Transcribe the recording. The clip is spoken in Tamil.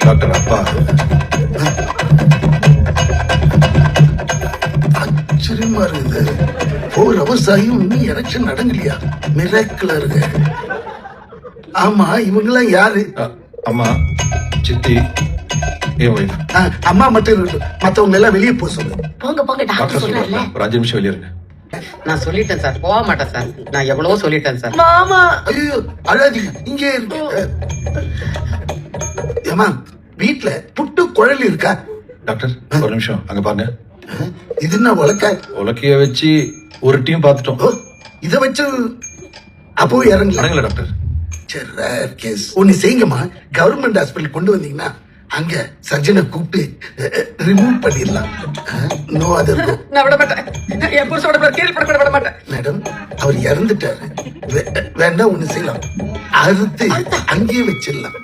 டாக்டர் அப்பா ஆச்சரியமா இருக்குது. 4 hours ஆகியும் இன்னும் எலெக்ஷன் நடங்கலையா? மிராக்கிளா இருக்கு. ஆமா, இவங்கெல்லாம் யாரு? அம்மா, சித்தி, என் ஒய்ஃப். அம்மா மட்டும் இருக்கட்டும், மத்தவங்க எல்லாம் வெளியே போக சொல்லு. போங்க போங்க, டாக்டர் டாக்டர் சொல்றாருல. சொல்றாரு, ஒரு 5 நிமிஷம் வெளியே இருங்க. நான் சொல்லிட்டேன் சார், போக மாட்டேன் சார். நான் எவ்வளவோ சொல்லிட்டேன் சார். மாமா ஐயோ, அழாதீங்க, இங்கே இருக்கு. ஏமா, வீட்டுல புட்டு குழல் இருக்கா? டாக்டர் ஒரு நிமிஷம் அங்க பாருங்க. இது என்ன வழக்க? உலக்கைய வச்சு ஒரு டீம் பார்த்துட்டோம். இத வச்சு அப்போ இறங்கல. அடங்கல டாக்டர். சரி, rare case. ஒண்ணு செய்யுங்கம்மா, கவர்மெண்ட் ஹாஸ்பிட்டல் கொண்டு வந்தீங்கன்னா அங்க சர்ஜனை கூப்பிட்டு ரிமூவ் பண்ணிடலாம். No other go. நான் விட மாட்டேன். என் புருஷோட கீழ்பட விட மாட்டேன். மேடம், அவர் இறந்துட்டாரு. வேண்டாம், ஒண்ணு செய்யலாம், அறுத்து அங்கேயே வச்சிடலாம்.